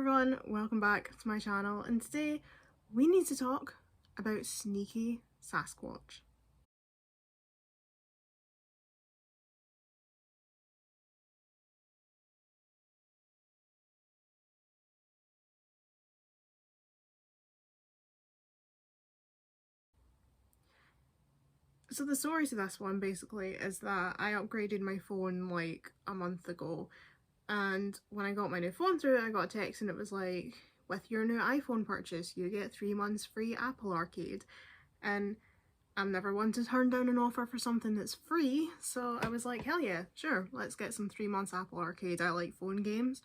everyone, welcome back to my channel, and today we need to talk about Sneaky Sasquatch. So the story to this one basically is that I upgraded my phone like a month ago, and when I got my new phone through, I got a text and it was like, with your new iPhone purchase you get 3 months free Apple Arcade. And I'm never one to turn down an offer for something that's free, so I was like, hell yeah, sure, let's get some 3 months Apple Arcade. I like phone games.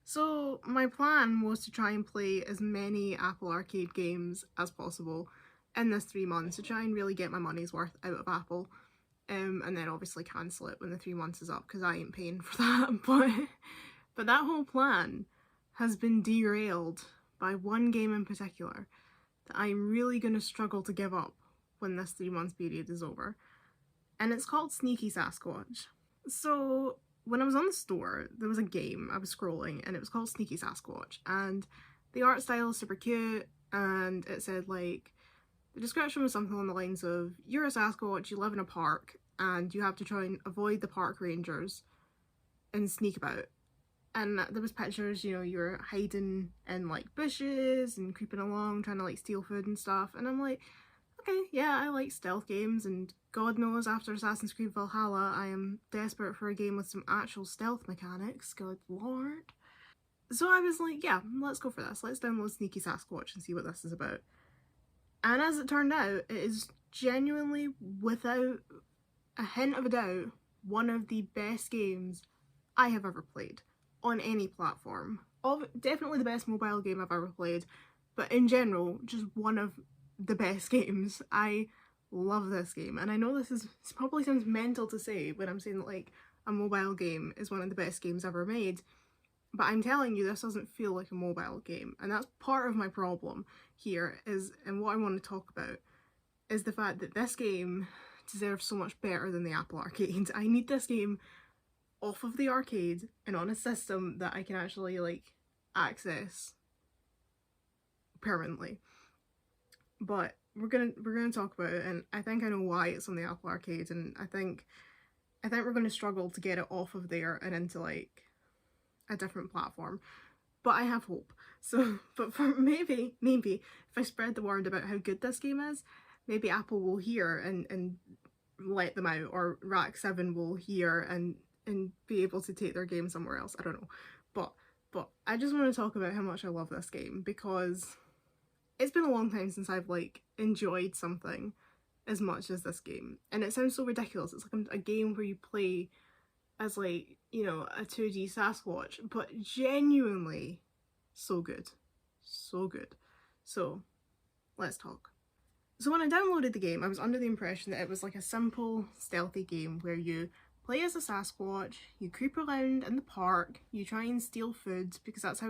So my plan was to try and play as many Apple Arcade games as possible in this 3 months to try and really get my money's worth out of Apple, and then obviously cancel it when the 3 months is up because I ain't paying for that. But that whole plan has been derailed by one game in particular that I'm really going to struggle to give up when this 3 month period is over, and it's called Sneaky Sasquatch. So when I was on the store, there was a game, I was scrolling, and it was called Sneaky Sasquatch, and the art style is super cute, and it said like, the description was something along the lines of, you're a Sasquatch, you live in a park, and you have to try and avoid the park rangers and sneak about. And there was pictures, you know, you were hiding in like bushes and creeping along trying to like steal food and stuff, and I'm like, okay, yeah, I like stealth games, and God knows after Assassin's Creed Valhalla I am desperate for a game with some actual stealth mechanics, good lord. So I was like, yeah, let's go for this, let's download Sneaky Sasquatch and see what this is about. And as it turned out, it is genuinely, without a hint of a doubt, one of the best games I have ever played on any platform. Definitely the best mobile game I've ever played, but in general, just one of the best games. I love this game, and I know this probably sounds mental to say when I'm saying that like a mobile game is one of the best games ever made, but I'm telling you, this doesn't feel like a mobile game, and that's part of my problem here and what I want to talk about is the fact that this game deserves so much better than the Apple Arcade. I need this game off of the arcade and on a system that I can actually like access permanently. But we're gonna talk about it, and I think I know why it's on the Apple Arcade, and I think we're gonna struggle to get it off of there and into like a different platform. But I have hope. So, but for maybe if I spread the word about how good this game is, maybe Apple will hear and let them out, or Rack 7 will hear and be able to take their game somewhere else. I don't know. But I just want to talk about how much I love this game, because it's been a long time since I've like enjoyed something as much as this game. And it sounds so ridiculous. It's like a game where you play as like, you know, a 2D Sasquatch, but genuinely so good. So good. So let's talk. So when I downloaded the game, I was under the impression that it was like a simple, stealthy game where you play as a Sasquatch, you creep around in the park, you try and steal food, because that's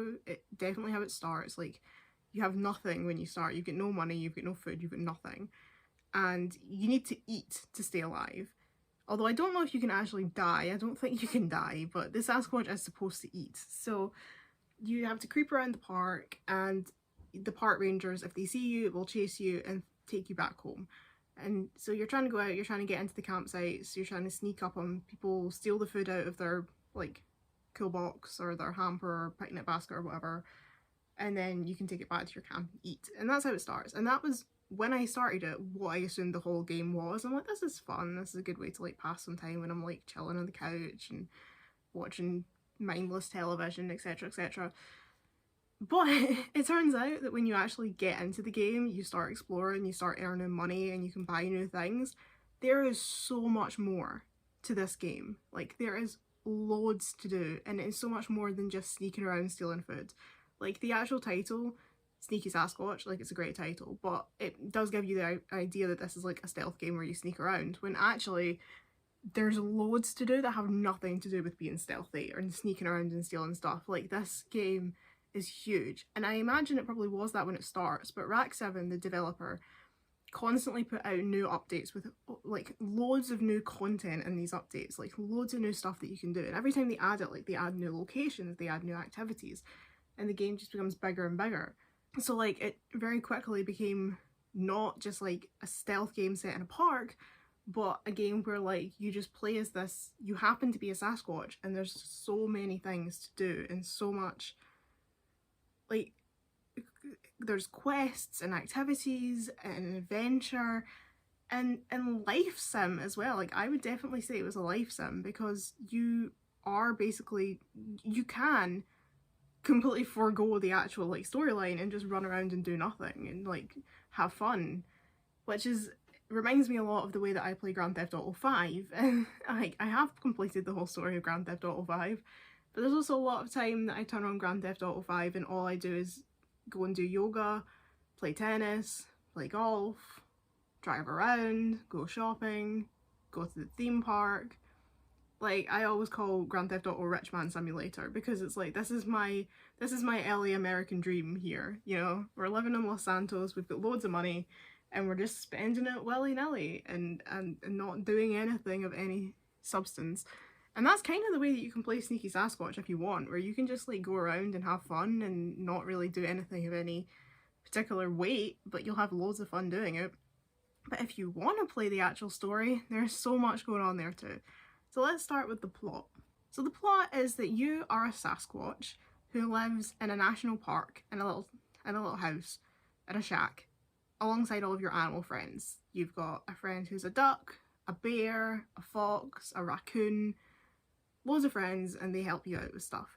definitely how it starts. Like, you have nothing when you start, you've got no money, you've got no food, you've got nothing. And you need to eat to stay alive. Although I don't know if you can actually die, I don't think you can die, but the Sasquatch is supposed to eat. So you have to creep around the park, and the park rangers, if they see you, will chase you and take you back home. And so you're trying to go out, you're trying to get into the campsites, you're trying to sneak up on people, steal the food out of their like cool box or their hamper or picnic basket or whatever, and then you can take it back to your camp and eat. And that's how it starts. And that was, when I started it, what I assumed the whole game was. I'm like, this is fun, this is a good way to like pass some time when I'm like chilling on the couch and watching mindless television, etc, etc. But it turns out that when you actually get into the game, you start exploring, you start earning money, and you can buy new things. There is so much more to this game. Like, there is loads to do, and it's so much more than just sneaking around stealing food. Like, the actual title, Sneaky Sasquatch, like, it's a great title, but it does give you the idea that this is like a stealth game where you sneak around, when actually there's loads to do that have nothing to do with being stealthy or sneaking around and stealing stuff. Like, this game is huge, and I imagine it probably was that when it starts, but Rack 7, the developer, constantly put out new updates with like loads of new content in these updates, like loads of new stuff that you can do, and every time they add it, like they add new locations, they add new activities. and the game just becomes bigger and bigger. So like it very quickly became not just like a stealth game set in a park, but a game where like you just play as this, you happen to be a Sasquatch, and there's so many things to do and so much, like, there's quests and activities and adventure and life sim as well. Like I would definitely say it was a life sim, because you are basically, you can completely forego the actual like storyline and just run around and do nothing and like have fun, which is reminds me a lot of the way that I play Grand Theft Auto 5. And I have completed the whole story of Grand Theft Auto 5, but there's also a lot of time that I turn on Grand Theft Auto 5 and all I do is go and do yoga, play tennis, play golf, drive around, go shopping, go to the theme park. Like I always call Grand Theft Auto Rich Man Simulator, because it's like this is my LA American dream here, you know? We're living in Los Santos, we've got loads of money, and we're just spending it willy-nilly and not doing anything of any substance. And that's kind of the way that you can play Sneaky Sasquatch if you want, where you can just like go around and have fun and not really do anything of any particular weight, but you'll have loads of fun doing it. But if you want to play the actual story, there's so much going on there too. So let's start with the plot. So the plot is that you are a Sasquatch who lives in a national park in a little house, in a shack, alongside all of your animal friends. You've got a friend who's a duck, a bear, a fox, a raccoon, loads of friends, and they help you out with stuff.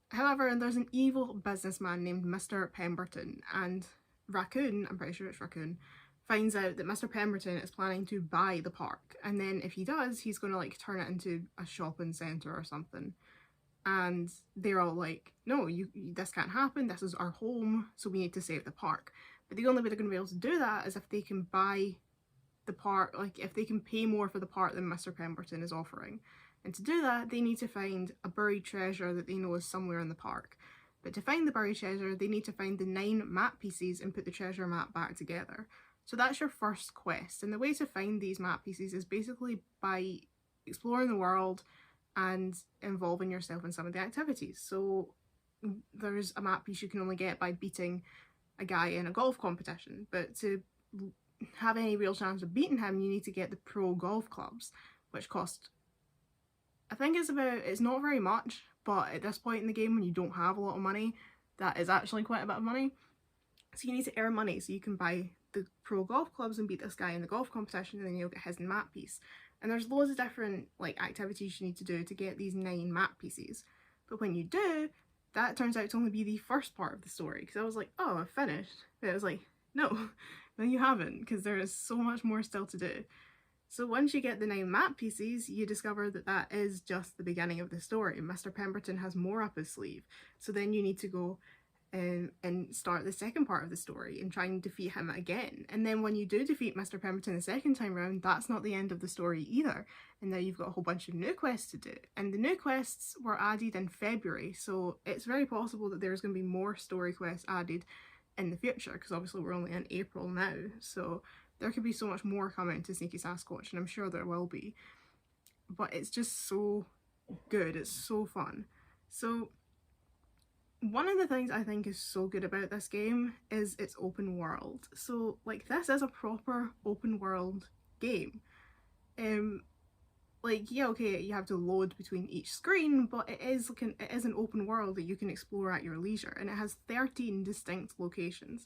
However, there's an evil businessman named Mr. Pemberton, and Raccoon, I'm pretty sure it's Raccoon, finds out that Mr. Pemberton is planning to buy the park, and then if he does, he's going to like turn it into a shopping centre or something. And they're all like, no, this can't happen, this is our home, so we need to save the park. But the only way they're going to be able to do that is if they can buy the park, like if they can pay more for the park than Mr. Pemberton is offering. And to do that, they need to find a buried treasure that they know is somewhere in the park. But to find the buried treasure, they need to find the 9 map pieces and put the treasure map back together. So that's your first quest. And the way to find these map pieces is basically by exploring the world and involving yourself in some of the activities. So there's a map piece you can only get by beating a guy in a golf competition, but to have any real chance of beating him, you need to get the pro golf clubs, which cost, I think it's not very much, but at this point in the game when you don't have a lot of money, that is actually quite a bit of money. So you need to earn money so you can buy the pro golf clubs and beat this guy in the golf competition, and then you'll get his map piece. And there's loads of different like activities you need to do to get these 9 map pieces. But when you do, that turns out to only be the first part of the story, because I was like, oh, I've finished. But it was like, no, no you haven't, because there is so much more still to do. So once you get the 9 map pieces, you discover that that is just the beginning of the story. Mr. Pemberton has more up his sleeve. So then you need to go and start the second part of the story and try and defeat him again. And then when you do defeat Mr. Pemberton the second time round, that's not the end of the story either. And now you've got a whole bunch of new quests to do. And the new quests were added in February, so it's very possible that there's going to be more story quests added in the future, because obviously we're only in April now, so there could be so much more coming to Sneaky Sasquatch, and I'm sure there will be. But it's just so good, it's so fun. So one of the things I think is so good about this game is its open world. So like this is a proper open world game. Like yeah, okay, you have to load between each screen, but it is an open world that you can explore at your leisure, and it has 13 distinct locations,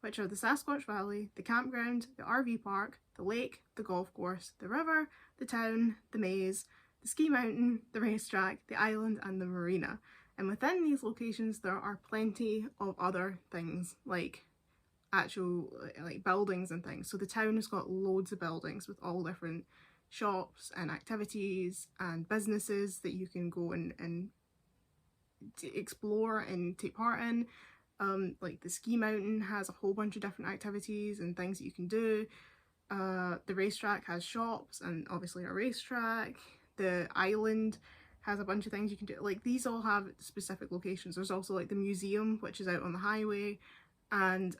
which are the Sasquatch Valley, the campground, the RV park, the lake, the golf course, the river, the town, the maze, the ski mountain, the racetrack, the island, and the marina. And within these locations there are plenty of other things, like actual like buildings and things. So the town has got loads of buildings with all different shops and activities and businesses that you can go and explore and take part in. Like the ski mountain has a whole bunch of different activities and things that you can do. The racetrack has shops and obviously a racetrack. The island has a bunch of things you can do. Like these all have specific locations. There's also like the museum, which is out on the highway, and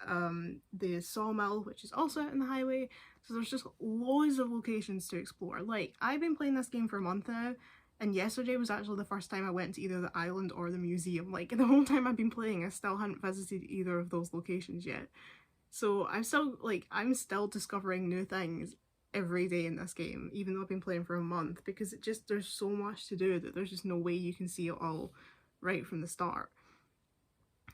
the sawmill, which is also out on the highway. So there's just loads of locations to explore. Like I've been playing this game for a month now, And yesterday was actually the first time I went to either the island or the museum. Like, the whole time I've been playing, I still hadn't visited either of those locations yet. So I'm still discovering new things every day in this game, even though I've been playing for a month, because there's so much to do that there's just no way you can see it all right from the start.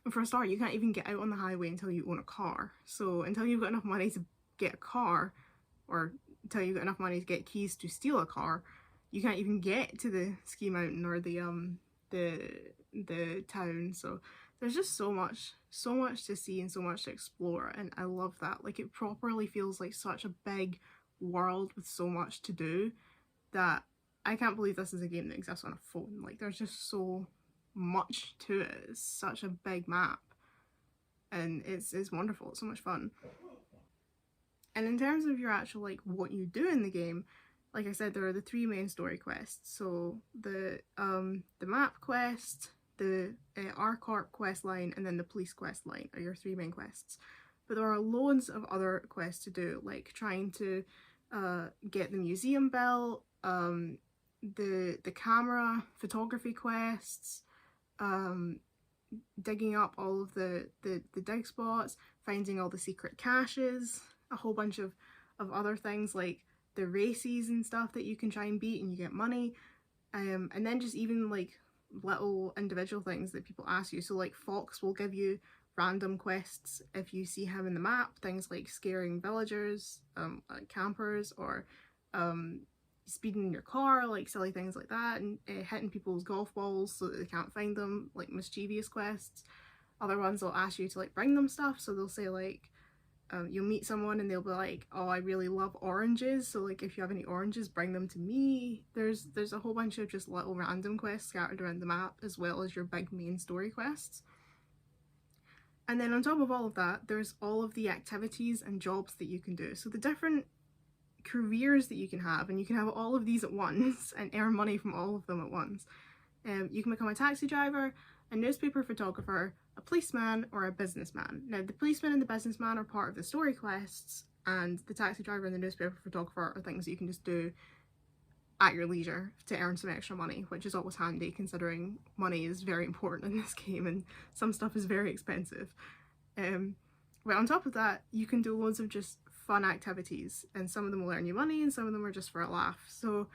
And for a start, you can't even get out on the highway until you own a car. So until you've got enough money to get a car, or until you've got enough money to get keys to steal a car, you can't even get to the ski mountain or the town. So there's just so much to see and so much to explore, and I love that. Like, it properly feels like such a big world with so much to do that I can't believe this is a game that exists on a phone. Like, there's just so much to it. It's such a big map, and it's wonderful. It's so much fun. And in terms of your actual, like, what you do in the game, like I said, there are the 3 main story quests. So the map quest, the ARCORP quest line, and then the police quest line are your 3 main quests. But there are loads of other quests to do, like trying to get the museum bell, the camera photography quests, digging up all of the dig spots, finding all the secret caches, a whole bunch of other things like the races and stuff that you can try and beat and you get money, and then just even like little individual things that people ask you. So like Fox will give you random quests if you see him in the map, things like scaring villagers, like campers, or speeding in your car, like silly things like that, and hitting people's golf balls so that they can't find them, like mischievous quests. Other ones will ask you to like bring them stuff, so they'll say like you'll meet someone and they'll be like, oh, I really love oranges, so like if you have any oranges, bring them to me. There's a whole bunch of just little random quests scattered around the map, as well as your big main story quests. And then on top of all of that, there's all of the activities and jobs that you can do. So the different careers that you can have, and you can have all of these at once and earn money from all of them at once. You can become a taxi driver, a newspaper photographer, a policeman, or a businessman. Now, the policeman and the businessman are part of the story quests, and the taxi driver and the newspaper photographer are things that you can just do at your leisure to earn some extra money, which is always handy considering money is very important in this game and some stuff is very expensive. But on top of that, you can do loads of just fun activities, and some of them will earn you money and some of them are just for a laugh. So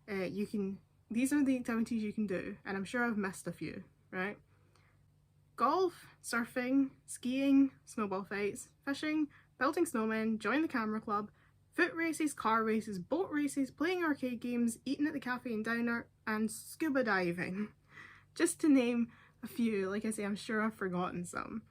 these are the activities you can do, and I'm sure I've missed a few, right? Golf, surfing, skiing, snowball fights, fishing, building snowmen, join the camera club, foot races, car races, boat races, playing arcade games, eating at the cafe and diner, and scuba diving. Just to name a few. Like I say, I'm sure I've forgotten some.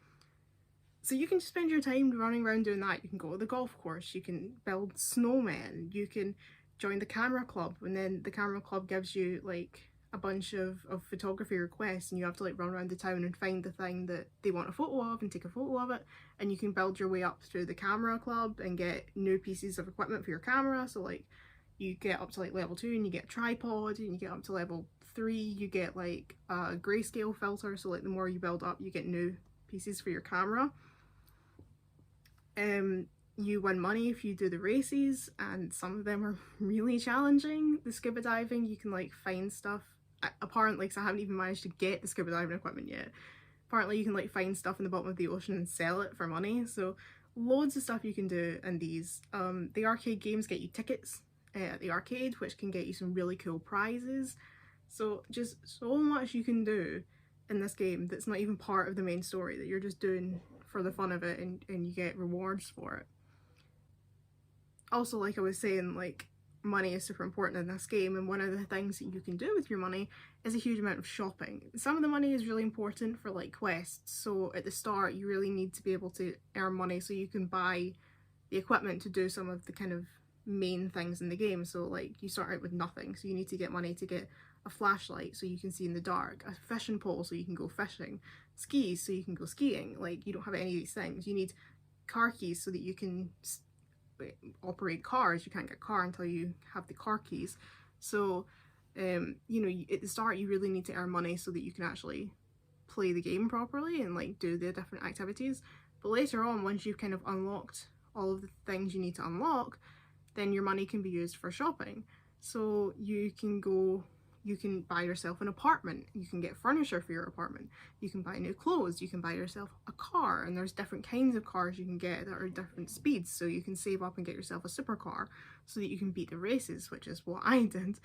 So you can just spend your time running around doing that. You can go to the golf course, you can build snowmen, you can join the camera club, and then the camera club gives you like a bunch of photography requests, and you have to like run around the town and find the thing that they want a photo of and take a photo of it. And you can build your way up through the camera club and get new pieces of equipment for your camera. So like you get up to like level 2 and you get a tripod, and you get up to level 3 you get like a grayscale filter, so like the more you build up you get new pieces for your camera. You win money if you do the races, and some of them are really challenging. The scuba diving, you can like find stuff, apparently, because I haven't even managed to get the scuba diving equipment yet. Apparently you can like find stuff in the bottom of the ocean and sell it for money, so loads of stuff you can do in these. The arcade games get you tickets at the arcade, which can get you some really cool prizes. So just so much you can do in this game that's not even part of the main story, that you're just doing for the fun of it, and you get rewards for it. Also, like I was saying, like money is super important in this game, and one of the things that you can do with your money is a huge amount of shopping. Some of the money is really important for like quests, so at the start you really need to be able to earn money so you can buy the equipment to do some of the kind of main things in the game. So like you start out with nothing, so you need to get money to get a flashlight so you can see in the dark, a fishing pole so you can go fishing, skis so you can go skiing. Like you don't have any of these things. You need car keys so that you can operate cars. You can't get a car until you have the car keys. So you know, at the start you really need to earn money so that you can actually play the game properly and like do the different activities. But later on, once you've kind of unlocked all of the things you need to unlock, then your money can be used for shopping. So you can go You can buy yourself an apartment, you can get furniture for your apartment, you can buy new clothes, you can buy yourself a car, and there's different kinds of cars you can get that are different speeds, so you can save up and get yourself a supercar so that you can beat the races, which is what I did.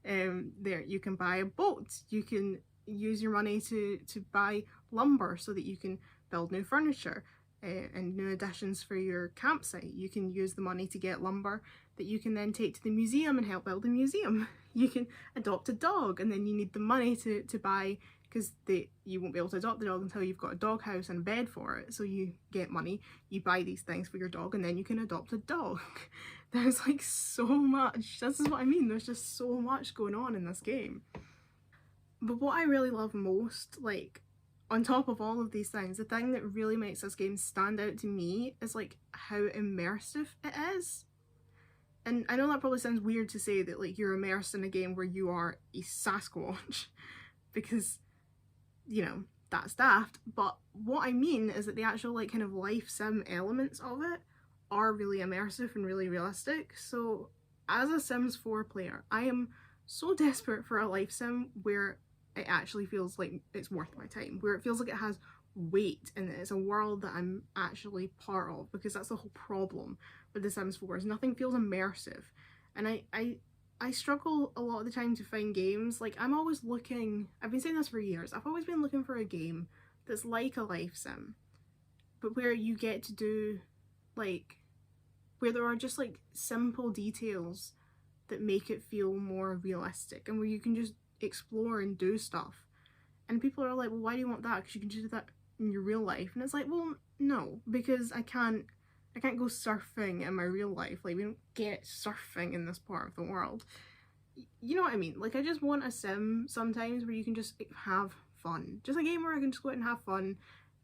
There, you can buy a boat, you can use your money to buy lumber so that you can build new furniture and new additions for your campsite. You can use the money to get lumber that you can then take to the museum and help build a museum. You can adopt a dog, and then you need the money to buy, because you won't be able to adopt the dog until you've got a dog house and a bed for it, so you get money, you buy these things for your dog, and then you can adopt a dog. There's like so much, this is what I mean, there's just so much going on in this game. But what I really love most, like, on top of all of these things, the thing that really makes this game stand out to me is like how immersive it is. And I know that probably sounds weird to say that like you're immersed in a game where you are a Sasquatch, because, you know, that's daft, but what I mean is that the actual like kind of life sim elements of it are really immersive and really realistic. So as a Sims 4 player, I am so desperate for a life sim where it actually feels like it's worth my time, where it feels like it has weight and it's a world that I'm actually part of, because that's the whole problem with The Sims 4 is nothing feels immersive. And I struggle a lot of the time to find games, like I'm always looking, I've been saying this for years, I've always been looking for a game that's like a life sim, but where you get to do like, where there are just like simple details that make it feel more realistic, and where you can just explore and do stuff. And people are like, well, why do you want that? Because you can just do that in your real life. And it's like, well, no, because I can't go surfing in my real life. Like, we don't get surfing in this part of the world. You know what I mean? Like, I just want a sim sometimes where you can just have fun. Just a game where I can just go out and have fun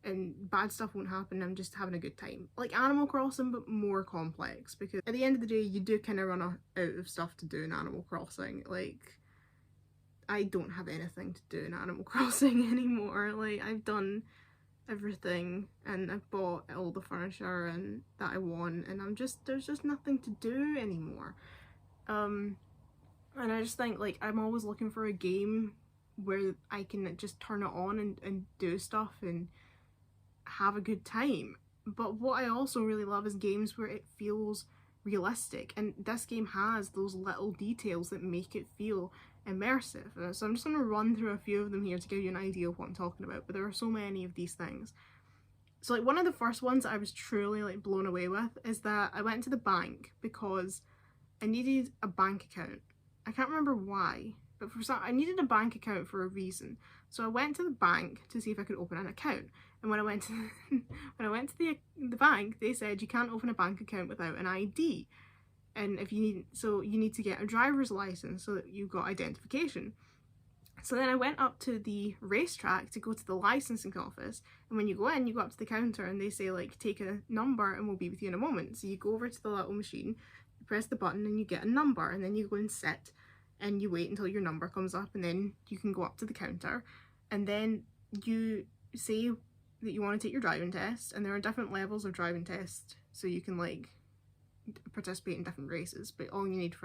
and bad stuff won't happen. I'm just having a good time. Like Animal Crossing, but more complex, because at the end of the day, you do kind of run out of stuff to do in Animal Crossing. Like, I don't have anything to do in Animal Crossing anymore. Like, I've done everything and I've bought all the furniture and that I want, and there's just nothing to do anymore. And I just think, like, I'm always looking for a game where I can just turn it on and do stuff and have a good time. But what I also really love is games where it feels realistic, and this game has those little details that make it feel immersive. So I'm just going to run through a few of them here to give you an idea of what I'm talking about, but there are so many of these things. So like one of the first ones that I was truly like blown away with is that I went to the bank because I needed a bank account. I can't remember why, but I needed a bank account for a reason. So I went to the bank to see if I could open an account. And when I went to the bank, they said you can't open a bank account without an ID. And if you need to get a driver's license so that you've got identification. So then I went up to the racetrack to go to the licensing office, and when you go in, you go up to the counter and they say like, take a number and we'll be with you in a moment. So you go over to the little machine, you press the button and you get a number, and then you go and sit and you wait until your number comes up, and then you can go up to the counter, and then you say that you want to take your driving test, and there are different levels of driving tests, so you can like participate in different races, but all you need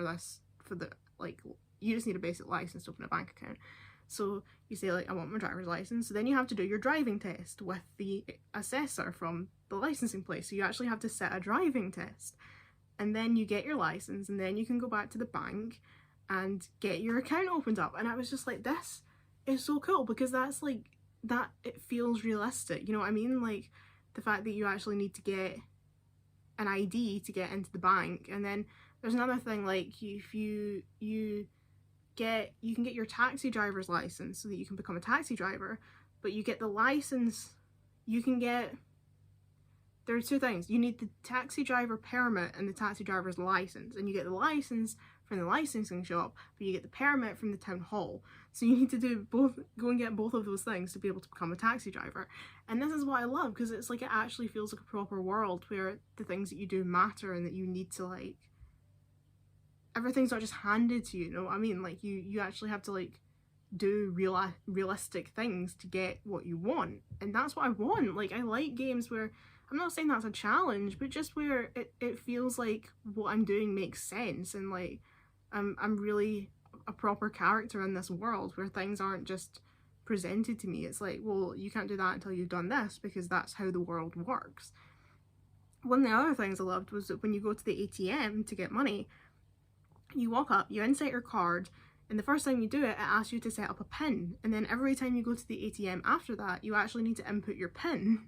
you just need a basic license to open a bank account. So you say like, I want my driver's license, so then you have to do your driving test with the assessor from the licensing place, so you actually have to sit a driving test, and then you get your license, and then you can go back to the bank and get your account opened up. And I was just like, this is so cool, because that's like, that it feels realistic, you know what I mean? Like the fact that you actually need to get an ID to get into the bank. And then there's another thing, like if you can get your taxi driver's license so that you can become a taxi driver, but you get the license, there are two things. You need the taxi driver permit and the taxi driver's license, and you get the license from the licensing shop, but you get the permit from the town hall. So you need to do both, go and get both of those things to be able to become a taxi driver. And this is what I love, because it's like, it actually feels like a proper world where the things that you do matter, and that you need to like, everything's not just handed to you, you know what I mean? Like you actually have to like do realistic things to get what you want, and that's what I want. Like, I like games where, I'm not saying that's a challenge, but just where it feels like what I'm doing makes sense, and like I'm really a proper character in this world where things aren't just presented to me. It's like, well, you can't do that until you've done this because that's how the world works. One of the other things I loved was that when you go to the ATM to get money, you walk up, you insert your card, and the first time you do it, it asks you to set up a PIN. And then every time you go to the ATM after that, you actually need to input your PIN.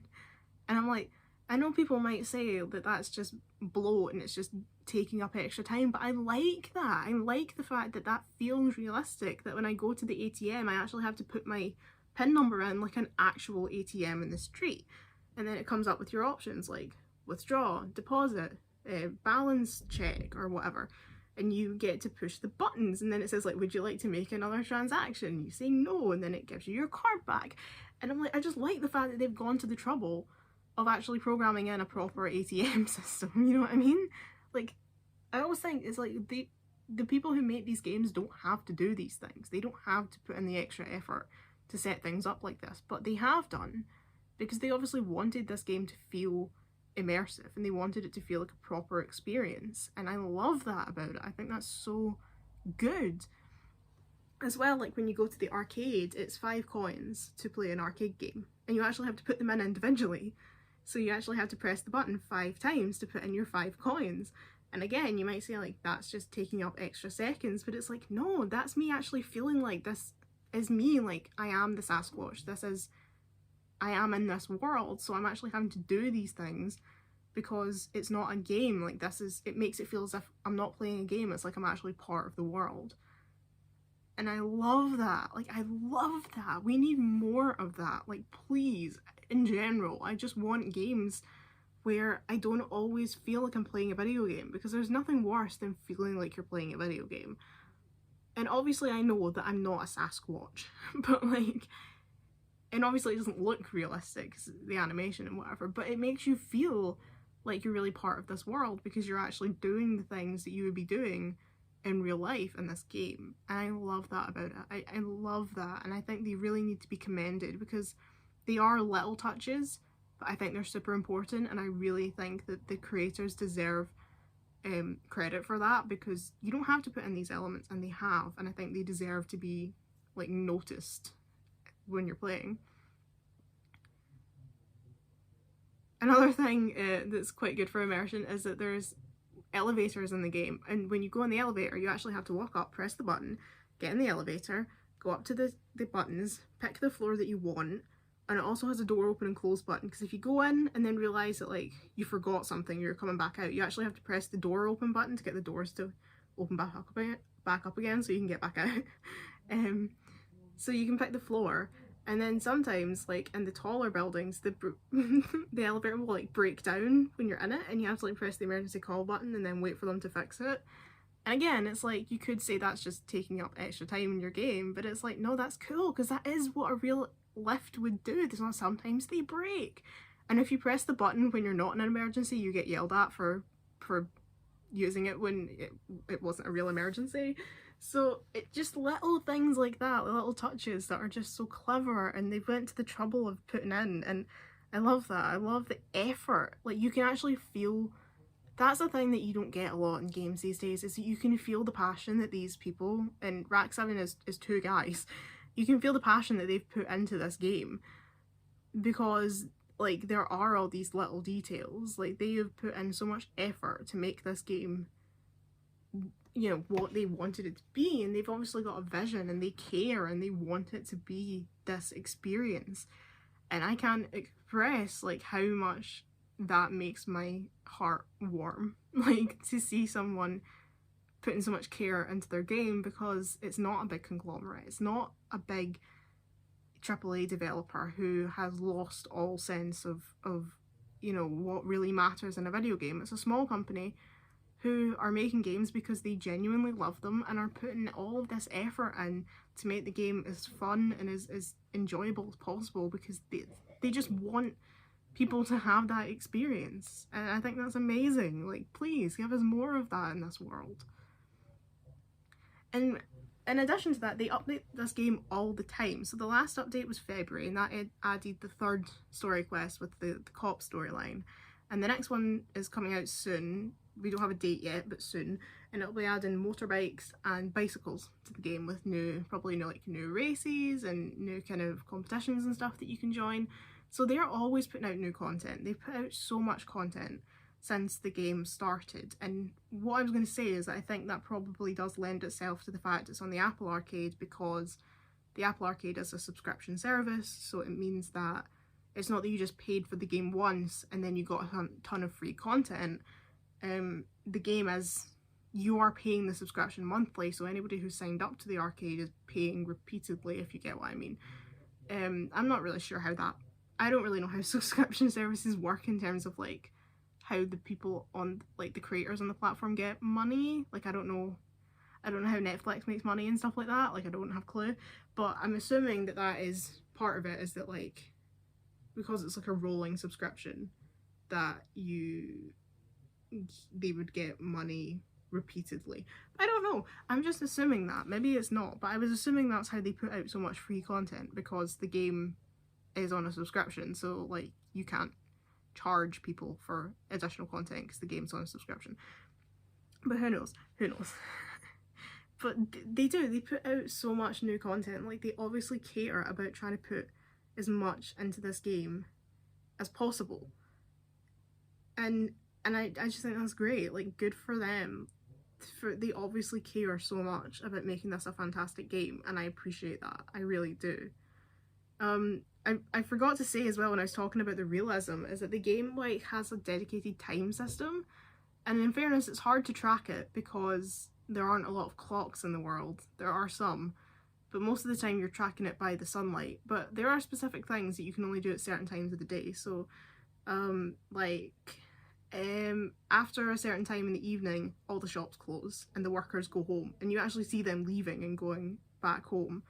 And I'm like, I know people might say that that's just bloat and it's just taking up extra time, but I like that. I like the fact that that feels realistic, that when I go to the ATM, I actually have to put my PIN number in like an actual ATM in the street. And then it comes up with your options like withdraw, deposit, balance check, or whatever. And you get to push the buttons, and then it says like, would you like to make another transaction? You say no, and then it gives you your card back. And I'm like, I just like the fact that they've gone to the trouble of actually programming in a proper ATM system, you know what I mean? Like, I always think it's like the people who make these games don't have to do these things. They don't have to put in the extra effort to set things up like this, but they have done, because they obviously wanted this game to feel immersive and they wanted it to feel like a proper experience, and I love that about it. I think that's so good. As well, like when you go to the arcade, it's 5 coins to play an arcade game, and you actually have to put them in individually. So you actually have to press the button 5 times to put in your 5 coins. And again, you might say like, that's just taking up extra seconds, but it's like, no, that's me actually feeling like this is me, like I am the Sasquatch. I am in this world, so I'm actually having to do these things because it's not a game. Like it makes it feel as if I'm not playing a game, it's like I'm actually part of the world. And I love that. Like, I love that. We need more of that. Like, please, in general, I just want games where I don't always feel like I'm playing a video game, because there's nothing worse than feeling like you're playing a video game. And obviously I know that I'm not a Sasquatch, but like, and obviously it doesn't look realistic because the animation and whatever, but it makes you feel like you're really part of this world because you're actually doing the things that you would be doing in real life in this game. And I love that about it. I love that, and I think they really need to be commended because they are little touches, but I think they're super important, and I really think that the creators deserve credit for that, because you don't have to put in these elements and they have, and I think they deserve to be like noticed when you're playing. Another thing that's quite good for immersion is that there's elevators in the game, and when you go in the elevator you actually have to walk up, press the button, get in the elevator, go up to the buttons, pick the floor that you want, and it also has a door open and close button, because if you go in and then realise that like you forgot something, you're coming back out, you actually have to press the door open button to get the doors to open back up again so you can get back out. So you can pick the floor, and then sometimes like in the taller buildings the elevator will like break down when you're in it, and you have to like press the emergency call button and then wait for them to fix it. And again, it's like, you could say that's just taking up extra time in your game, but it's like, no, that's cool, because that is what a real lift would do. Sometimes they break, and if you press the button when you're not in an emergency, you get yelled at for using it when it wasn't a real emergency. So it just little things like that, little touches that are just so clever, and they went to the trouble of putting in, and I love that. I love the effort. Like, you can actually feel, that's the thing that you don't get a lot in games these days, is that you can feel the passion that these people, and Rack 7 is 2 guys, you can feel the passion that they've put into this game, because like there are all these little details. Like, they have put in so much effort to make this game, you know, what they wanted it to be, and they've obviously got a vision and they care and they want it to be this experience. And I can't express like how much that makes my heart warm, like to see someone putting so much care into their game, because it's not a big conglomerate, it's not a big AAA developer who has lost all sense of you know, what really matters in a video game. It's a small company who are making games because they genuinely love them and are putting all of this effort in to make the game as fun and as enjoyable as possible, because they just want people to have that experience. And I think that's amazing. Like, please give us more of that in this world. And in addition to that, they update this game all the time. So the last update was February, and that added the 3rd story quest with the cop storyline. And the next one is coming out soon. We don't have a date yet, but soon. and it'll be adding motorbikes and bicycles to the game with probably new races and new kind of competitions and stuff that you can join. So they're always putting out new content. They've put out so much content since the game started, and what I was going to say is that I think that probably does lend itself to the fact it's on the Apple Arcade, because the Apple Arcade is a subscription service, so it means that it's not that you just paid for the game once and then you got a ton of free content. The game is, you are paying the subscription monthly, so anybody who signed up to the arcade is paying repeatedly, if you get what I mean. I'm not really sure how that, I don't really know how subscription services work in terms of like how the people on, like the creators on the platform get money. Like I don't know how Netflix makes money and stuff like that. Like I don't have a clue, but I'm assuming that that is part of it, is that like because it's like a rolling subscription that they would get money repeatedly. I don't know, I'm just assuming that. Maybe it's not, but I was assuming that's how they put out so much free content, because the game is on a subscription, so like you can't charge people for additional content because the game's on a subscription. But who knows? But they put out so much new content. Like they obviously care about trying to put as much into this game as possible, and I just think that's great. Like, good for them. They obviously care so much about making this a fantastic game, and I appreciate that. I really do. I forgot to say as well when I was talking about the realism, is that the game like has a dedicated time system, and in fairness it's hard to track it because there aren't a lot of clocks in the world. There are some, but most of the time you're tracking it by the sunlight. But there are specific things that you can only do at certain times of the day. So after a certain time in the evening, all the shops close and the workers go home, and you actually see them leaving and going back home,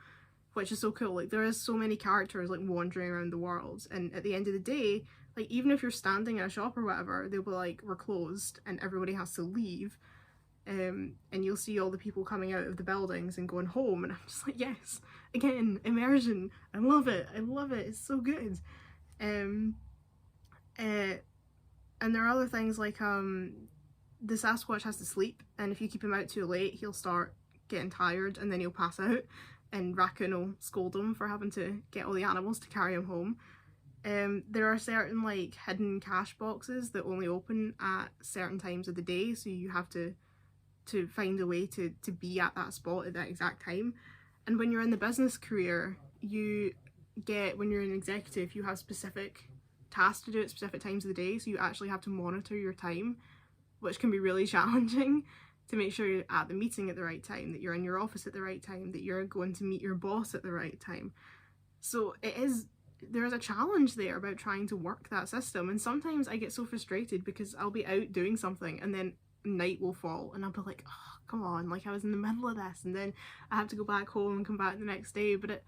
which is so cool. Like, there is so many characters like wandering around the world, and at the end of the day, like, even if you're standing in a shop or whatever, they'll be like, we're closed, and everybody has to leave, and you'll see all the people coming out of the buildings and going home, and I'm just like, yes, again, immersion. I love it, it's so good. And there are other things like the Sasquatch has to sleep, and if you keep him out too late, he'll start getting tired and then he'll pass out, and Raccoon will scold him for having to get all the animals to carry him home. There are certain like hidden cash boxes that only open at certain times of the day, so you have to find a way to be at that spot at that exact time. And when you're in the business career, when you're an executive, you have specific tasks to do at specific times of the day, so you actually have to monitor your time, which can be really challenging, to make sure you're at the meeting at the right time, that you're in your office at the right time, that you're going to meet your boss at the right time. So there is a challenge there about trying to work that system, and sometimes I get so frustrated because I'll be out doing something and then night will fall and I'll be like, oh, come on, like I was in the middle of this, and then I have to go back home and come back the next day. But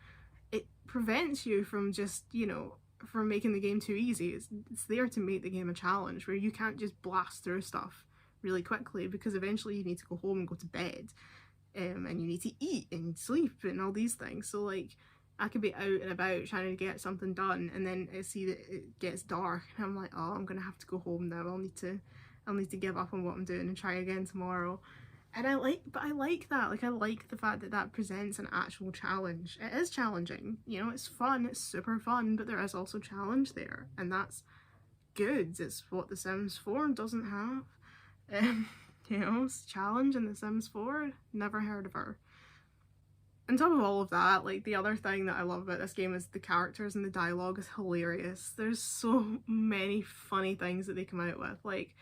it prevents you from just, from making the game too easy. It's there to make the game a challenge where you can't just blast through stuff really quickly, because eventually you need to go home and go to bed, and you need to eat and sleep and all these things. So like, I could be out and about trying to get something done, and then I see that it gets dark and I'm like, oh, I'm gonna have to go home now. I'll need to give up on what I'm doing and try again tomorrow. And I like that. Like, I like the fact that that presents an actual challenge. It is challenging, it's fun, it's super fun, but there is also challenge there, and that's good. It's what The Sims 4 doesn't have. Challenge in The Sims 4, never heard of her. On top of all of that, like, the other thing that I love about this game is the characters, and the dialogue is hilarious. There's so many funny things that they come out with. Like,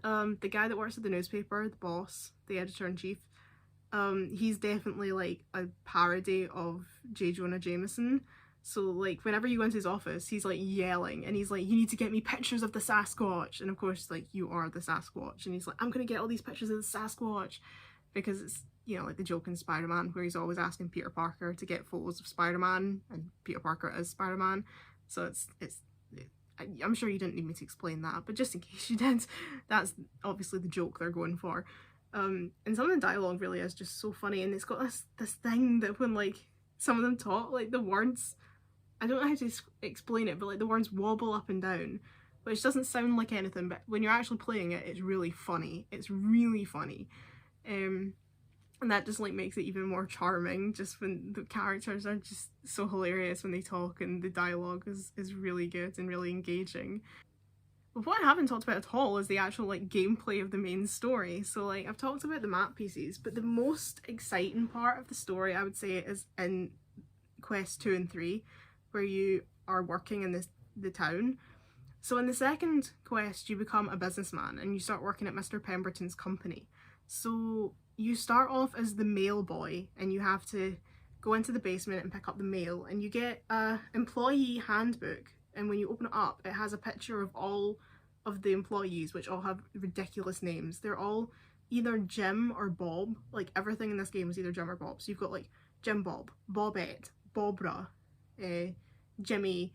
the guy that works at the newspaper, the boss, the editor-in-chief, he's definitely like a parody of J. Jonah Jameson. So like, whenever you go into his office, he's like yelling, and he's like, you need to get me pictures of the Sasquatch, and of course, like, you are the Sasquatch, and he's like, I'm gonna get all these pictures of the Sasquatch, because it's, like the joke in Spider-Man where he's always asking Peter Parker to get photos of Spider-Man, and Peter Parker is Spider-Man. So I'm sure you didn't need me to explain that, but just in case you did, that's obviously the joke they're going for. And some of the dialogue really is just so funny, and it's got this thing that when like some of them talk, like the words, I don't know how to explain it, but like the words wobble up and down, which doesn't sound like anything, but when you're actually playing it, it's really funny. It's really funny. And that just like makes it even more charming, just when the characters are just so hilarious when they talk, and the dialogue is really good and really engaging. But what I haven't talked about at all is the actual like gameplay of the main story. So like I've talked about the map pieces, but the most exciting part of the story I would say is in quest 2 and 3, where you are working in the town. So in the second quest you become a businessman and you start working at Mr. Pemberton's company. So you start off as the mail boy and you have to go into the basement and pick up the mail, and you get a employee handbook, and when you open it up it has a picture of all of the employees, which all have ridiculous names. They're all either Jim or Bob. Like everything in this game is either Jim or Bob. So you've got like Jim Bob, Bobette, Bobra, Jimmy,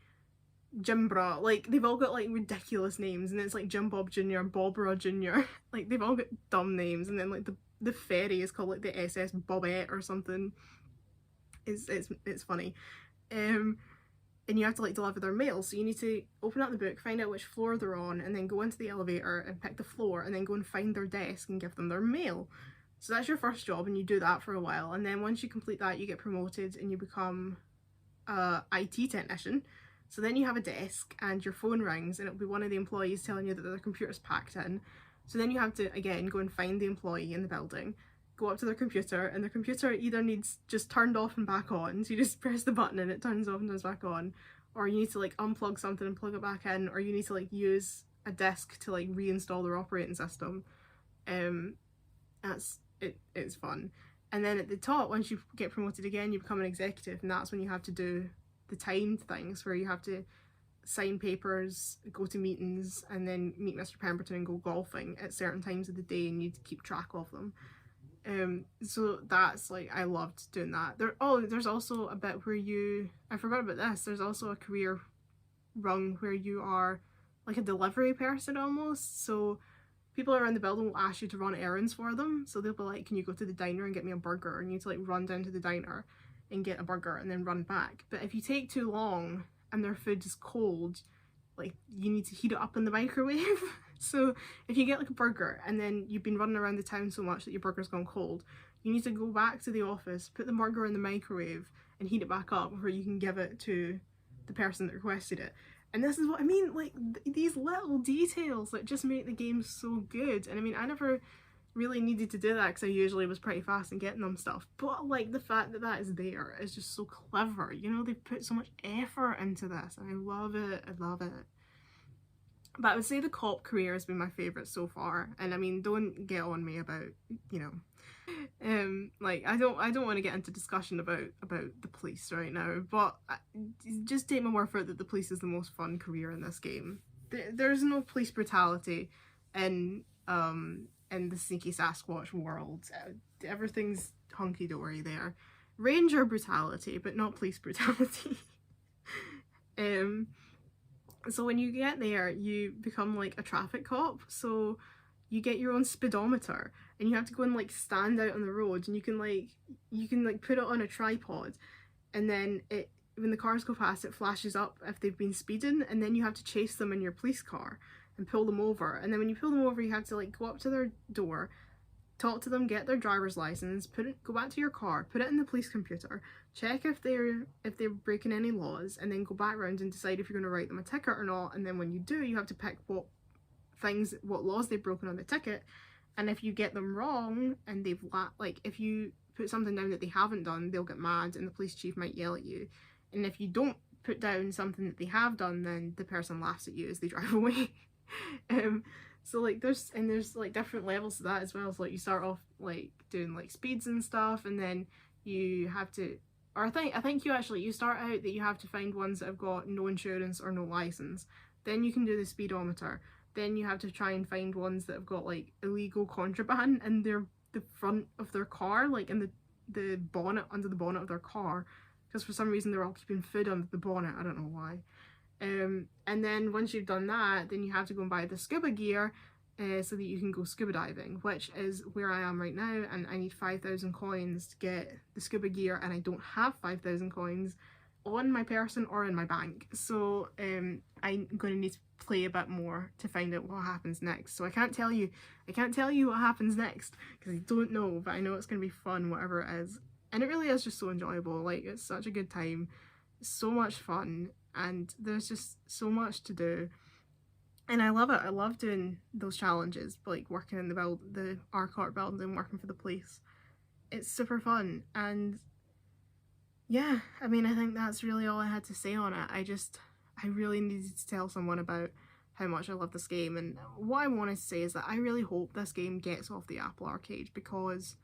Jimbra. Like they've all got like ridiculous names, and it's like Jim Bob Jr., Bobra Jr. Like they've all got dumb names, and then like the ferry is called like the SS Bobette or something. It's funny. And you have to like deliver their mail, so you need to open up the book, find out which floor they're on, and then go into the elevator and pick the floor, and then go and find their desk and give them their mail. So that's your first job, and you do that for a while, and then once you complete that you get promoted and you become a IT technician. So then you have a desk and your phone rings and it'll be one of the employees telling you that their computer's packed in. So then you have to again go and find the employee in the building, go up to their computer, and their computer either needs just turned off and back on, so you just press the button and it turns off and turns back on, or you need to like unplug something and plug it back in, or you need to like use a disk to like reinstall their operating system. It's fun. And then at the top, once you get promoted again, you become an executive, and that's when you have to do the timed things where you have to sign papers, go to meetings, and then meet Mr. Pemberton and go golfing at certain times of the day, and you need to keep track of them. So that's like, I loved doing that. There's also a bit where I forgot about this, there's also a career rung where you are like a delivery person almost. So people around the building will ask you to run errands for them. So they'll be like, can you go to the diner and get me a burger? And you need to like run down to the diner and get a burger and then run back. But if you take too long and their food is cold, like you need to heat it up in the microwave. So if you get like a burger and then you've been running around the town so much that your burger's gone cold, you need to go back to the office, put the burger in the microwave and heat it back up before you can give it to the person that requested it. And this is what I mean, like these little details that just make the game so good. And I mean, I never really needed to do that because I usually was pretty fast in getting them stuff, but like the fact that that is there is just so clever. You know, they've put so much effort into this and I love it. I love it. But I would say the cop career has been my favourite so far, and I mean, don't get on me about, you know, like I don't want to get into discussion about the police right now, but just take my word for it that the police is the most fun career in this game. There's no police brutality in the Sneaky Sasquatch world. Everything's hunky-dory there. Ranger brutality, but not police brutality. So when you get there, you become like a traffic cop. So you get your own speedometer and you have to go and like stand out on the road, and you can put it on a tripod, and then when the cars go past it flashes up if they've been speeding, and then you have to chase them in your police car and pull them over. And then when you pull them over, you have to like go up to their door, talk to them, get their driver's license, go back to your car, put it in the police computer, check if they're breaking any laws, and then go back around and decide if you're going to write them a ticket or not. And then when you do, you have to pick what laws they've broken on the ticket. And if you get them wrong and they've like if you put something down that they haven't done, they'll get mad and the police chief might yell at you. And if you don't put down something that they have done, then the person laughs at you as they drive away. So like there's like different levels to that as well. So like you start off like doing like speeds and stuff, and then you have to, or I think you start out that you have to find ones that have got no insurance or no license. Then you can do the speedometer. Then you have to try and find ones that have got like illegal contraband in the front of their car, like in the bonnet, under the bonnet of their car, because for some reason they're all keeping food under the bonnet. I don't know why. And then once you've done that, then you have to go and buy the scuba gear so that you can go scuba diving, which is where I am right now, and I need 5,000 coins to get the scuba gear, and I don't have 5,000 coins on my person or in my bank. So I'm going to need to play a bit more to find out what happens next. So I can't tell you what happens next because I don't know, but I know it's going to be fun, whatever it is. And it really is just so enjoyable. Like, it's such a good time, it's so much fun, and there's just so much to do. And I love it. I love doing those challenges, like working in the Arcort building, working for the police. It's super fun. And yeah, I mean, I think that's really all I had to say on it. I really needed to tell someone about how much I love this game, and what I wanted to say is that I really hope this game gets off the Apple Arcade, because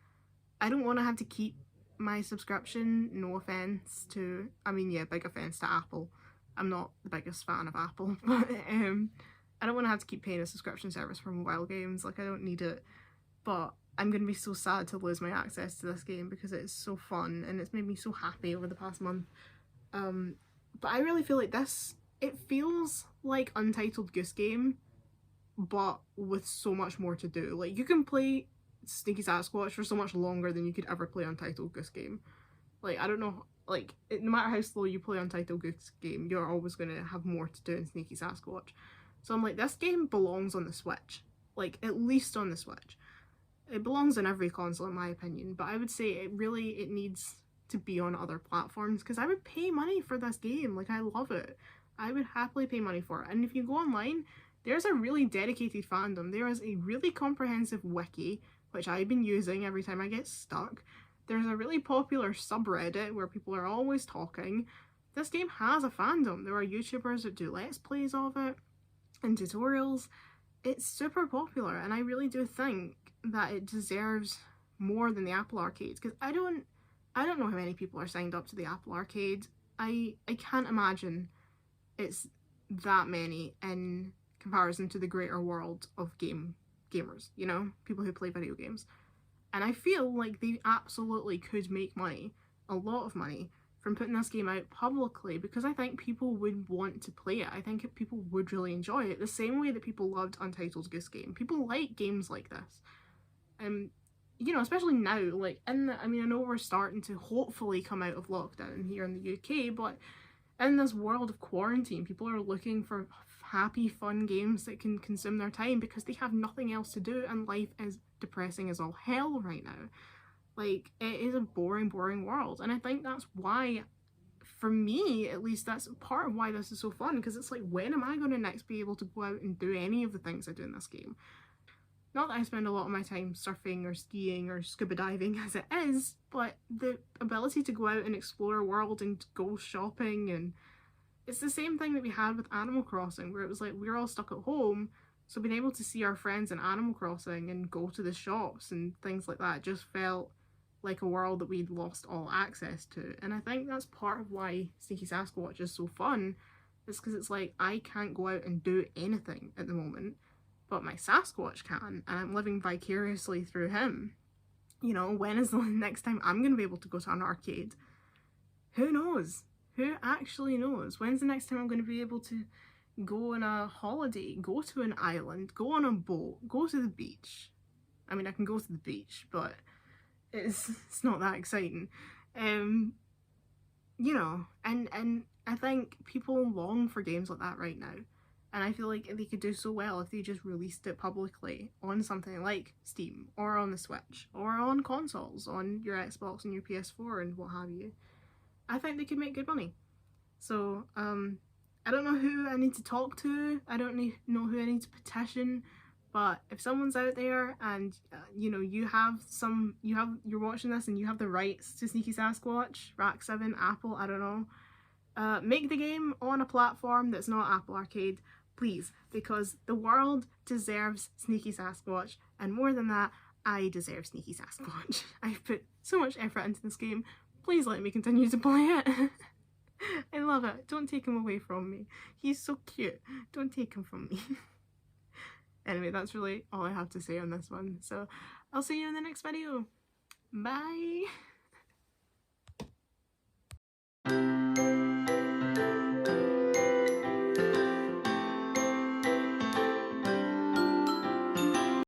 I don't want to have to keep my subscription. No offense to, I mean, yeah, big offense to Apple. I'm not the biggest fan of Apple, but I don't want to have to keep paying a subscription service for mobile games. Like, I don't need it, but I'm going to be so sad to lose my access to this game because it's so fun and it's made me so happy over the past month. But I really feel like this, it feels like Untitled Goose Game, but with so much more to do. Like, you can play Sneaky Sasquatch for so much longer than you could ever play Untitled Goose Game. Like, I don't know, like, no matter how slow you play Untitled Goose Game, you're always going to have more to do in Sneaky Sasquatch. So I'm like, this game belongs on the Switch. Like, at least on the Switch. It belongs on every console in my opinion, but I would say it needs to be on other platforms, because I would pay money for this game. Like, I love it. I would happily pay money for it. And if you go online, there's a really dedicated fandom. There is a really comprehensive wiki, which I've been using every time I get stuck. There's a really popular subreddit where people are always talking. This game has a fandom. There are YouTubers that do Let's Plays of it and tutorials. It's super popular, and I really do think that it deserves more than the Apple Arcade, because I don't know how many people are signed up to the Apple Arcade. I can't imagine it's that many in comparison to the greater world of gamers, you know, people who play video games. And I feel like they absolutely could make money, a lot of money, from putting this game out publicly, because I think people would want to play it. I think people would really enjoy it, the same way that people loved Untitled Goose Game. People like games like this. You know, especially now, like, I mean, I know we're starting to hopefully come out of lockdown here in the UK, but in this world of quarantine, people are looking for happy, fun games that can consume their time because they have nothing else to do, and life is depressing as all hell right now. Like, it is a boring, boring world, and I think that's why, for me at least, that's part of why this is so fun, because it's like, when am I going to next be able to go out and do any of the things I do in this game? Not that I spend a lot of my time surfing or skiing or scuba diving as it is, but the ability to go out and explore a world and go shopping, and it's the same thing that we had with Animal Crossing, where it was like, we were all stuck at home, so being able to see our friends in Animal Crossing and go to the shops and things like that just felt like a world that we'd lost all access to. And I think that's part of why Sneaky Sasquatch is so fun, is because it's like, I can't go out and do anything at the moment, but my Sasquatch can, and I'm living vicariously through him. You know, when is the next time I'm going to be able to go to an arcade? Who knows? Who actually knows? When's the next time I'm going to be able to go on a holiday, go to an island, go on a boat, go to the beach? I mean, I can go to the beach, but it's not that exciting. You know, and I think people long for games like that right now. And I feel like they could do so well if they just released it publicly on something like Steam, or on the Switch, or on consoles, on your Xbox and your PS4 and what have you. I think they could make good money. So, I don't know who I need to talk to, I don't know who I need to petition, but if someone's out there and, you know, you're watching this and you have the rights to Sneaky Sasquatch, Rack 7, Apple, I don't know, make the game on a platform that's not Apple Arcade, please, because the world deserves Sneaky Sasquatch, and more than that, I deserve Sneaky Sasquatch. I've put so much effort into this game, please let me continue to play it. I love it, don't take him away from me. He's so cute, don't take him from me. Anyway, that's really all I have to say on this one, so I'll see you in the next video. Bye!